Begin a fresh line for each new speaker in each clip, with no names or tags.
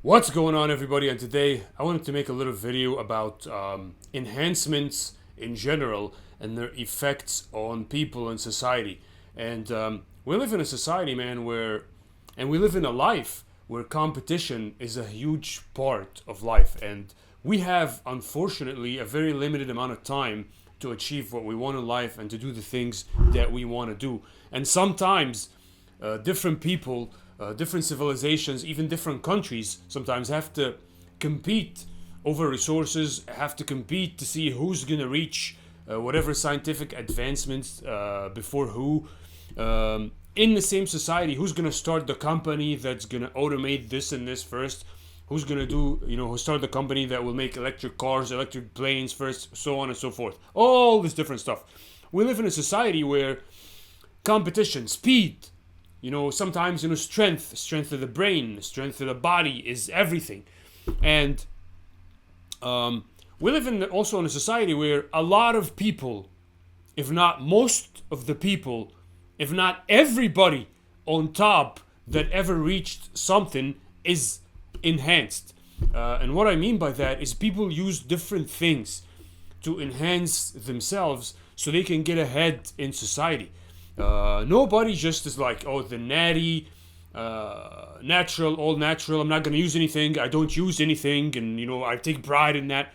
What's going on, everybody? And today I wanted to make a little video about enhancements in general and their effects on people and society. And we live in a society, man, and we live in a life where competition is a huge part of life. And we have, unfortunately, a very limited amount of time to achieve what we want in life and to do the things that we want to do. And sometimes different people, different civilizations, even different countries sometimes have to compete over resources, have to compete to see who's going to reach whatever scientific advancements before who. In the same society, who's going to start the company that's going to automate this and this first? Who's going to who start the company that will make electric cars, electric planes first, so on and so forth. All this different stuff. We live in a society where competition, speed, sometimes, strength of the brain, strength of the body is everything. And we live also in a society where a lot of people, if not most of the people, if not everybody on top that ever reached something is enhanced. And what I mean by that is people use different things to enhance themselves so they can get ahead in society. Nobody just is like, oh, the natty, natural, all natural. I'm not going to use anything. I don't use anything. And, I take pride in that.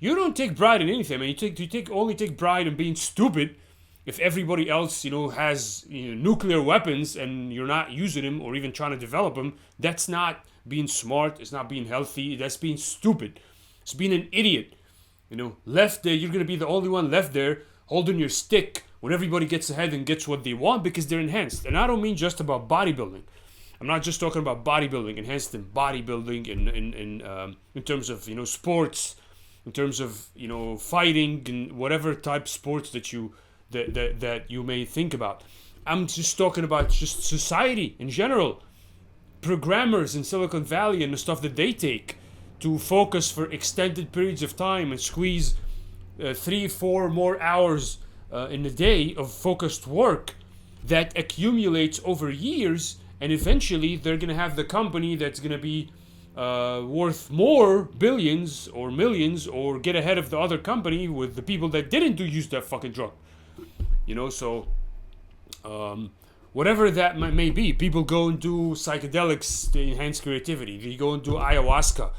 You don't take pride in anything, man. You only take pride in being stupid if everybody else, has nuclear weapons and you're not using them or even trying to develop them. That's not being smart. It's not being healthy. That's being stupid. It's being an idiot. Left there, you're going to be the only one left there holding your stick when everybody gets ahead and gets what they want because they're enhanced. And I don't mean just about bodybuilding. I'm not just talking about bodybuilding, enhanced in bodybuilding in terms of, sports, in terms of, fighting and whatever type sports that you may think about. I'm just talking about just society in general. Programmers in Silicon Valley and the stuff that they take to focus for extended periods of time and squeeze 3-4 more hours in a day of focused work that accumulates over years, and eventually they're going to have the company that's going to be worth more billions or millions or get ahead of the other company with the people that didn't use that fucking drug. Whatever that may be, people go and do psychedelics to enhance creativity. They go and do ayahuasca.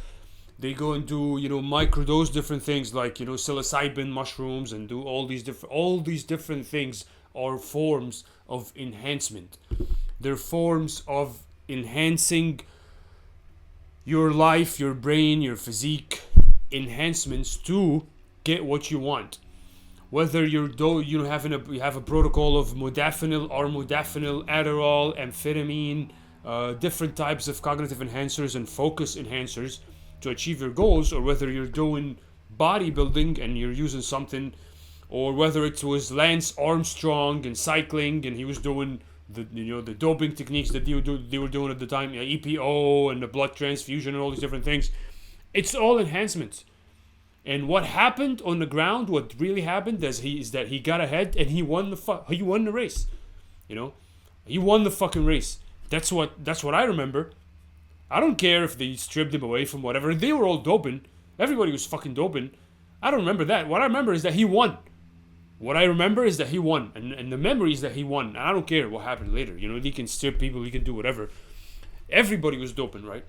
They go and do, microdose different things like, psilocybin mushrooms and do all these different things are forms of enhancement. They're forms of enhancing your life, your brain, your physique, enhancements to get what you want. Whether you have a protocol of modafinil, armodafinil, Adderall, amphetamine, different types of cognitive enhancers and focus enhancers to achieve your goals, or whether you're doing bodybuilding and you're using something, or whether it was Lance Armstrong and cycling and he was doing the doping techniques that they were doing at the time, EPO and the blood transfusion and all these different things. It's all enhancements. And what happened on the ground, what really happened is that he got ahead and he won the race. He won the fucking race. That's what I remember. I don't care if they stripped him away from whatever. They were all doping. Everybody was fucking doping. I don't remember that. What I remember is that he won. What I remember is that he won. And the memory is that he won. And I don't care what happened later. He can strip people. He can do whatever. Everybody was doping, right?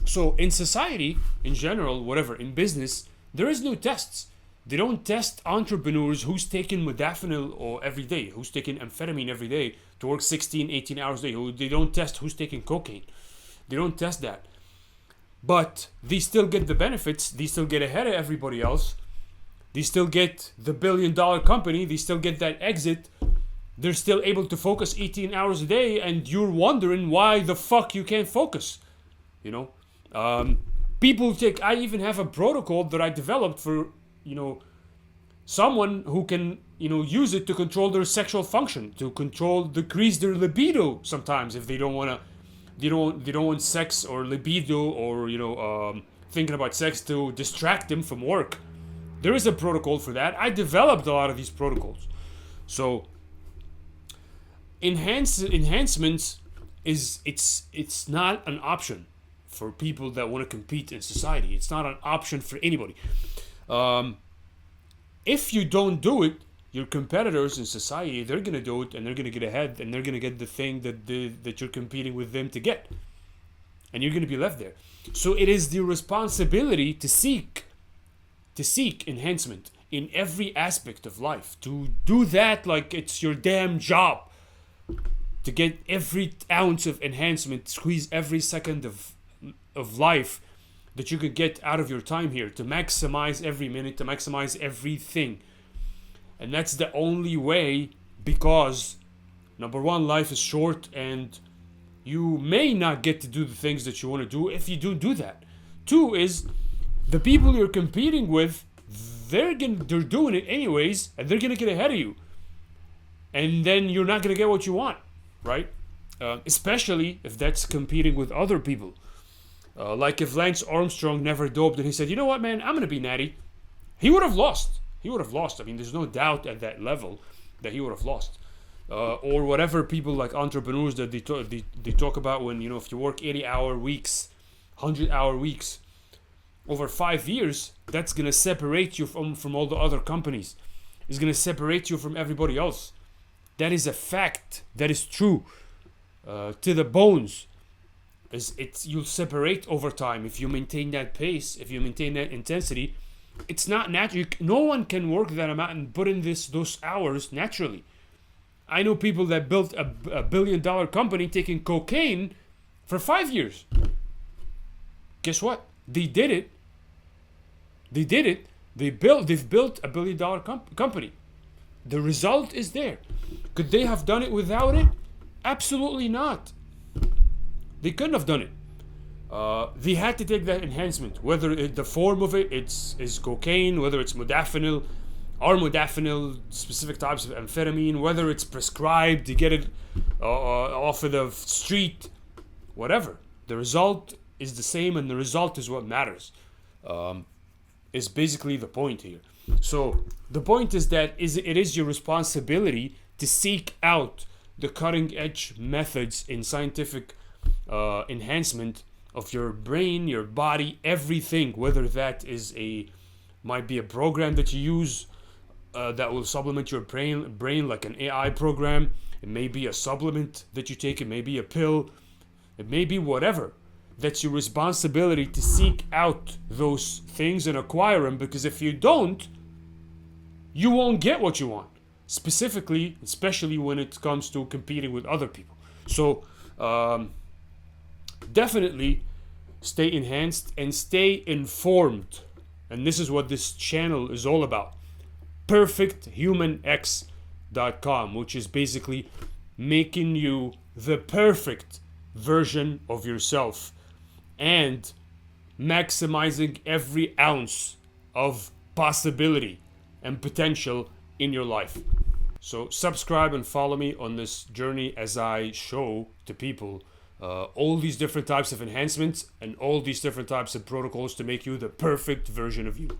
So in society, in general, whatever, in business, there is no tests. They don't test entrepreneurs who's taking modafinil or every day, who's taking amphetamine every day to work 16, 18 hours a day. They don't test who's taking cocaine. They don't test that. But they still get the benefits. They still get ahead of everybody else. They still get the billion-dollar company. They still get that exit. They're still able to focus 18 hours a day, and you're wondering why the fuck you can't focus. People take... I even have a protocol that I developed for, someone who can, use it to control their sexual function, to decrease their libido sometimes if they don't want to... They don't want sex or libido or thinking about sex to distract them from work. There is a protocol for that. I developed a lot of these protocols. So enhancements is it's not an option for people that want to compete in society. It's not an option for anybody. If you don't do it, your competitors in society, they're going to do it, and they're going to get ahead, and they're going to get the thing that you're competing with them to get. And you're going to be left there. So it is the responsibility to seek enhancement in every aspect of life. To do that like it's your damn job. To get every ounce of enhancement, squeeze every second of life that you could get out of your time here. To maximize every minute, to maximize everything. And that's the only way, because number one, life is short, and you may not get to do the things that you want to do if you don't do that. Two is, the people you're competing with, they're doing it anyways, and they're gonna get ahead of you, and then you're not gonna get what you want, right? Especially if that's competing with other people. Like if Lance Armstrong never doped and he said, you know what, man, I'm gonna be natty, he would have lost. He would have lost. I mean, there's no doubt at that level that he would have lost. Or whatever people like entrepreneurs that they talk about when, if you work 80-hour weeks, 100-hour weeks, over 5 years, that's going to separate you from all the other companies. It's going to separate you from everybody else. That is a fact. That is true. To the bones. You'll separate over time if you maintain that pace, if you maintain that intensity. It's not natural. No one can work that amount and put in those hours naturally. I know people that built a $1 billion company taking cocaine for 5 years. Guess what? They did it. They've built a $1 billion company. The result is there. Could they have done it without it? Absolutely not. They couldn't have done it. They had to take that enhancement, whether the form of it is cocaine, whether it's modafinil, or modafinil, specific types of amphetamine, whether it's prescribed to get it off of the street, whatever. The result is the same, and the result is what matters. Is basically the point here. So the point is that it is your responsibility to seek out the cutting edge methods in scientific enhancement of your brain, your body, everything, whether that might be a program that you use that will supplement your brain like an AI program. It may be a supplement that you take. It may be a pill. It may be whatever. That's your responsibility to seek out those things and acquire them, because if you don't, you won't get what you want. Especially when it comes to competing with other people. So, definitely stay enhanced and stay informed. And this is what this channel is all about. PerfectHumanX.com, which is basically making you the perfect version of yourself and maximizing every ounce of possibility and potential in your life. So subscribe and follow me on this journey as I show to people all these different types of enhancements and all these different types of protocols to make you the perfect version of you.